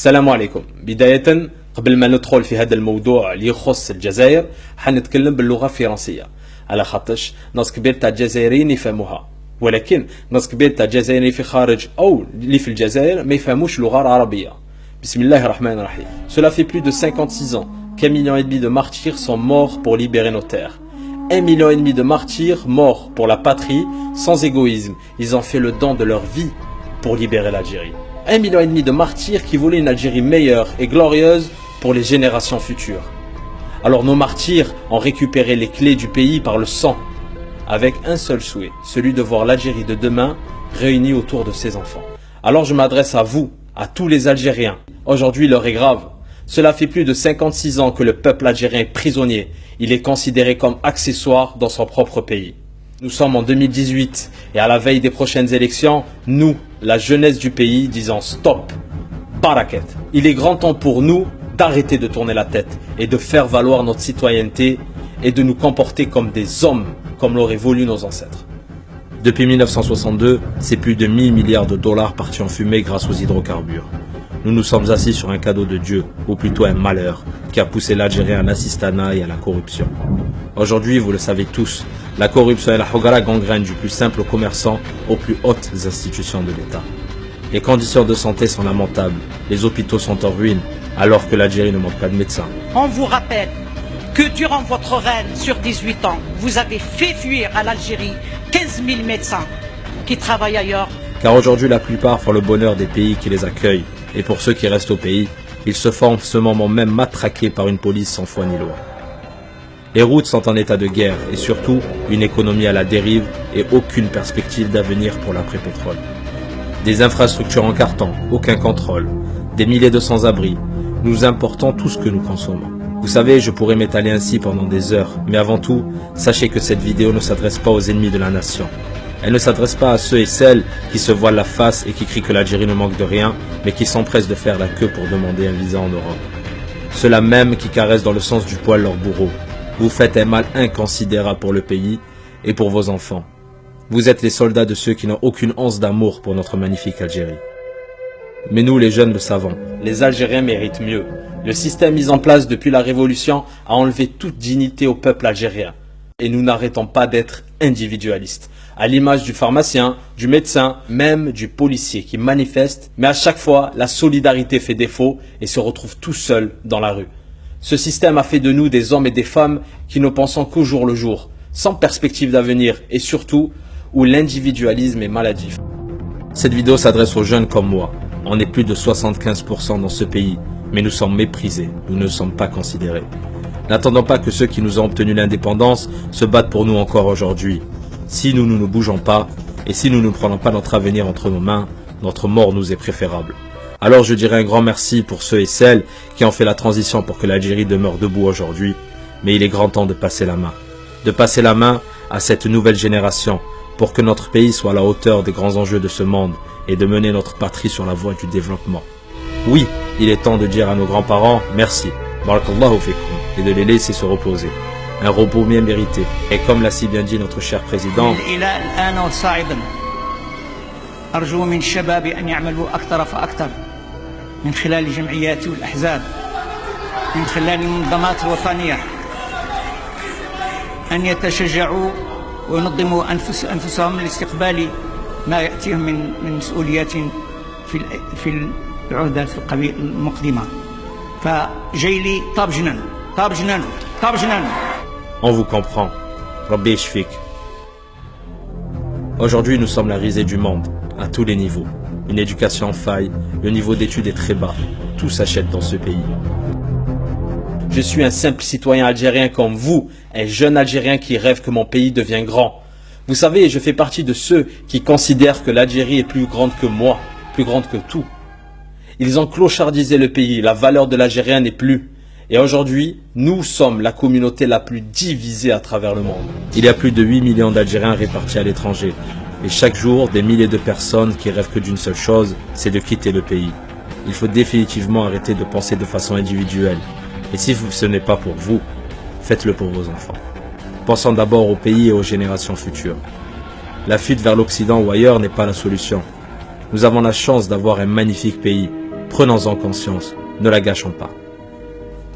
السلام عليكم. بداية قبل ما ندخل في هذا الموضوع اللي يخص الجزائر حنتكلم باللغة الفرنسية على خاطرش ناس كبير تاع الجزائريين يفهموها، ولكن ناس كبير تاع الجزائريين في خارج أو اللي في الجزائر ما يفهموش اللغة العربية. بسم الله الرحمن الرحيم. Cela fait plus de 56 ans qu'1,5 million de martyrs sont morts pour libérer nos terres. 1,5 million de martyrs morts pour la patrie sans égoïsme. Ils ont fait le don de leur vie pour libérer l'Algérie. 1,5 million de martyrs qui voulaient une Algérie meilleure et glorieuse pour les générations futures. Alors nos martyrs ont récupéré les clés du pays par le sang, avec un seul souhait, celui de voir l'Algérie de demain réunie autour de ses enfants. Alors je m'adresse à vous, à tous les Algériens. Aujourd'hui l'heure est grave. Cela fait plus de 56 ans que le peuple algérien est prisonnier. Il est considéré comme accessoire dans son propre pays. Nous sommes en 2018 et à la veille des prochaines élections, nous, la jeunesse du pays, disons stop, baraket. Il est grand temps pour nous d'arrêter de tourner la tête et de faire valoir notre citoyenneté et de nous comporter comme des hommes, comme l'auraient voulu nos ancêtres. Depuis 1962, c'est plus de 1000 milliards de dollars partis en fumée grâce aux hydrocarbures. Nous nous sommes assis sur un cadeau de Dieu, ou plutôt un malheur, qui a poussé l'Algérie à l'assistanat et à la corruption. Aujourd'hui, vous le savez tous, la corruption et la hogara gangrènent du plus simple commerçant aux plus hautes institutions de l'État. Les conditions de santé sont lamentables, les hôpitaux sont en ruine, alors que l'Algérie ne manque pas de médecins. On vous rappelle que durant votre règne sur 18 ans, vous avez fait fuir à l'Algérie 15 000 médecins qui travaillent ailleurs. Car aujourd'hui, la plupart font le bonheur des pays qui les accueillent. Et pour ceux qui restent au pays, ils se font en ce moment même matraqués par une police sans foi ni loi. Les routes sont en état de guerre et surtout une économie à la dérive et aucune perspective d'avenir pour l'après-pétrole. Des infrastructures en carton, aucun contrôle, des milliers de sans-abri. Nous importons tout ce que nous consommons. Vous savez, je pourrais m'étaler ainsi pendant des heures, mais avant tout, sachez que cette vidéo ne s'adresse pas aux ennemis de la nation. Elle ne s'adresse pas à ceux et celles qui se voilent la face et qui crient que l'Algérie ne manque de rien, mais qui s'empressent de faire la queue pour demander un visa en Europe. Ceux-là même qui caressent dans le sens du poil leur bourreau. Vous faites un mal inconsidérable pour le pays et pour vos enfants. Vous êtes les soldats de ceux qui n'ont aucune once d'amour pour notre magnifique Algérie. Mais nous, les jeunes, le savons. Les Algériens méritent mieux. Le système mis en place depuis la Révolution a enlevé toute dignité au peuple algérien. Et nous n'arrêtons pas d'être individualistes. À l'image du pharmacien, du médecin, même du policier qui manifeste. Mais à chaque fois, la solidarité fait défaut et se retrouve tout seul dans la rue. Ce système a fait de nous des hommes et des femmes qui ne pensons qu'au jour le jour, sans perspective d'avenir et surtout où l'individualisme est maladif. Cette vidéo s'adresse aux jeunes comme moi. On est plus de 75% dans ce pays, mais nous sommes méprisés, nous ne sommes pas considérés. N'attendons pas que ceux qui nous ont obtenu l'indépendance se battent pour nous encore aujourd'hui. Si nous ne bougeons pas, et si nous ne prenons pas notre avenir entre nos mains, notre mort nous est préférable. Alors je dirais un grand merci pour ceux et celles qui ont fait la transition pour que l'Algérie demeure debout aujourd'hui, mais il est grand temps de passer la main. De passer la main à cette nouvelle génération, pour que notre pays soit à la hauteur des grands enjeux de ce monde, et de mener notre patrie sur la voie du développement. Oui, il est temps de dire à nos grands-parents merci, barakallahu fikum, et de les laisser se reposer. Un repos bien mérité. Et comme l'a si bien dit notre cher président, أرجو من الشباب أن يعملوا أكثر فأكثر من خلال الجمعيات والأحزاب، من خلال المنظمات الوطنية، أن يتشجعوا وينظموا أنفسهم لاستقبال ما يأتيهم من مسؤوليات في العهدة المقدمة. فجيلي طاب جنان طاب جنان طاب جنان. On vous comprend. Rabbi Yashfik. Aujourd'hui, nous sommes la risée du monde, à tous les niveaux. Une éducation en faille, le niveau d'études est très bas. Tout s'achète dans ce pays. Je suis un simple citoyen algérien comme vous, un jeune Algérien qui rêve que mon pays devienne grand. Vous savez, je fais partie de ceux qui considèrent que l'Algérie est plus grande que moi, plus grande que tout. Ils ont clochardisé le pays, la valeur de l'Algérien n'est plus. Et aujourd'hui, nous sommes la communauté la plus divisée à travers le monde. Il y a plus de 8 millions d'Algériens répartis à l'étranger. Et chaque jour, des milliers de personnes qui rêvent que d'une seule chose, c'est de quitter le pays. Il faut définitivement arrêter de penser de façon individuelle. Et si ce n'est pas pour vous, faites-le pour vos enfants. Pensons d'abord au pays et aux générations futures. La fuite vers l'Occident ou ailleurs n'est pas la solution. Nous avons la chance d'avoir un magnifique pays. Prenons-en conscience, ne la gâchons pas.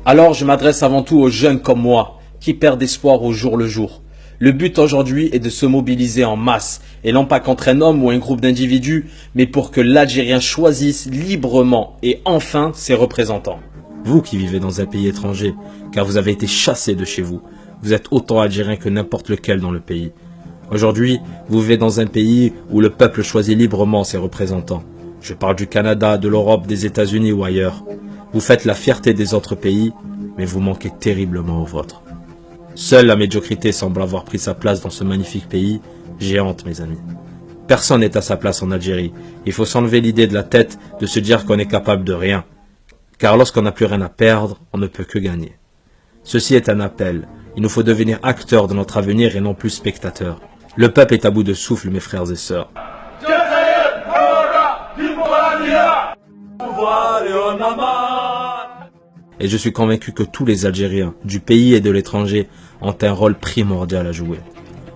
Alors je m'adresse avant tout aux jeunes comme moi, qui perdent espoir au jour le jour. Le but aujourd'hui est de se mobiliser en masse, et non pas contre un homme ou un groupe d'individus, mais pour que l'Algérien choisisse librement et enfin ses représentants. Vous qui vivez dans un pays étranger, car vous avez été chassé de chez vous, vous êtes autant Algérien que n'importe lequel dans le pays. Aujourd'hui, vous vivez dans un pays où le peuple choisit librement ses représentants. Je parle du Canada, de l'Europe, des États-Unis ou ailleurs. Vous faites la fierté des autres pays, mais vous manquez terriblement au vôtre. Seule la médiocrité semble avoir pris sa place dans ce magnifique pays, géante mes amis. Personne n'est à sa place en Algérie. Il faut s'enlever l'idée de la tête de se dire qu'on est capable de rien. Car lorsqu'on n'a plus rien à perdre, on ne peut que gagner. Ceci est un appel. Il nous faut devenir acteurs de notre avenir et non plus spectateurs. Le peuple est à bout de souffle, mes frères et sœurs. Et je suis convaincu que tous les Algériens, du pays et de l'étranger, ont un rôle primordial à jouer.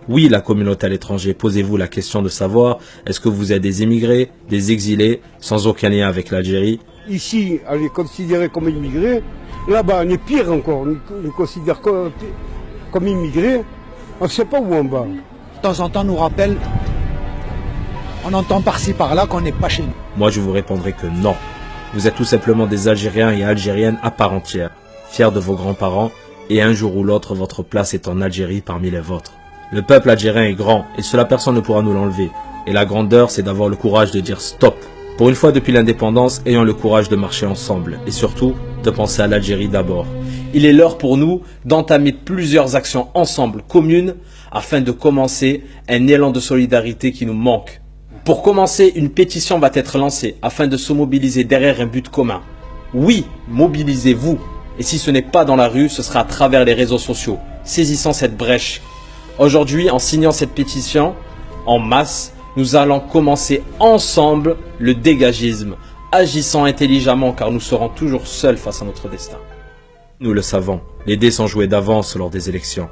Oui, la communauté à l'étranger, posez-vous la question de savoir, est-ce que vous êtes des immigrés, des exilés, sans aucun lien avec l'Algérie? Ici, on est considéré comme immigré. Là-bas, on est pire encore. On est considéré comme immigré. On ne sait pas où on va. De temps en temps, on nous rappelle, on entend par-ci par-là qu'on n'est pas chez nous. Moi, je vous répondrai que non. Vous êtes tout simplement des Algériens et Algériennes à part entière, fiers de vos grands-parents, et un jour ou l'autre, votre place est en Algérie parmi les vôtres. Le peuple algérien est grand, et cela personne ne pourra nous l'enlever. Et la grandeur, c'est d'avoir le courage de dire stop. Pour une fois depuis l'indépendance, ayons le courage de marcher ensemble, et surtout, de penser à l'Algérie d'abord. Il est l'heure pour nous d'entamer plusieurs actions ensemble, communes, afin de commencer un élan de solidarité qui nous manque. Pour commencer, une pétition va être lancée afin de se mobiliser derrière un but commun. Oui, mobilisez-vous. Et si ce n'est pas dans la rue, ce sera à travers les réseaux sociaux. Saisissons cette brèche. Aujourd'hui, en signant cette pétition, en masse, nous allons commencer ensemble le dégagisme, agissant intelligemment car nous serons toujours seuls face à notre destin. Nous le savons, les dés sont joués d'avance lors des élections.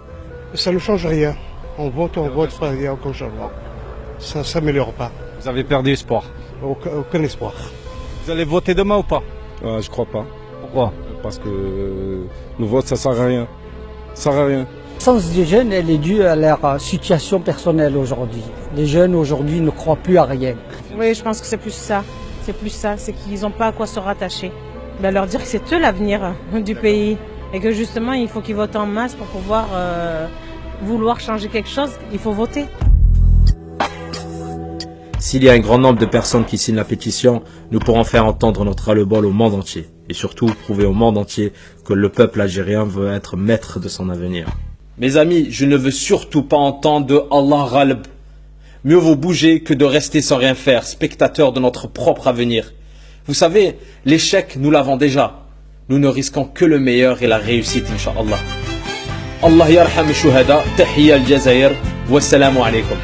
Ça ne change rien. On vote, il n'y a aucun changement. Ça ne s'améliore pas. Vous avez perdu espoir. Aucun espoir. Vous allez voter demain ou pas? Je crois pas. Pourquoi? Parce que le vote, ça sert à rien. Ça sert à rien. Le sens des jeunes, elle est due à leur situation personnelle aujourd'hui. Les jeunes aujourd'hui ne croient plus à rien. Oui, je pense que c'est plus ça. C'est plus ça, c'est qu'ils n'ont pas à quoi se rattacher. Ben, leur dire que c'est eux l'avenir du pays. Et que justement, il faut qu'ils votent en masse pour pouvoir vouloir changer quelque chose. Il faut voter. S'il y a un grand nombre de personnes qui signent la pétition, nous pourrons faire entendre notre ras-le-bol au monde entier. Et surtout, prouver au monde entier que le peuple algérien veut être maître de son avenir. Mes amis, je ne veux surtout pas entendre de Allah Ghalb. Mieux vaut bouger que de rester sans rien faire, spectateur de notre propre avenir. Vous savez, l'échec, nous l'avons déjà. Nous ne risquons que le meilleur et la réussite, Inch'Allah. Allah yarham shuhada, tahiyya al-Jazair, wassalamu alaykum.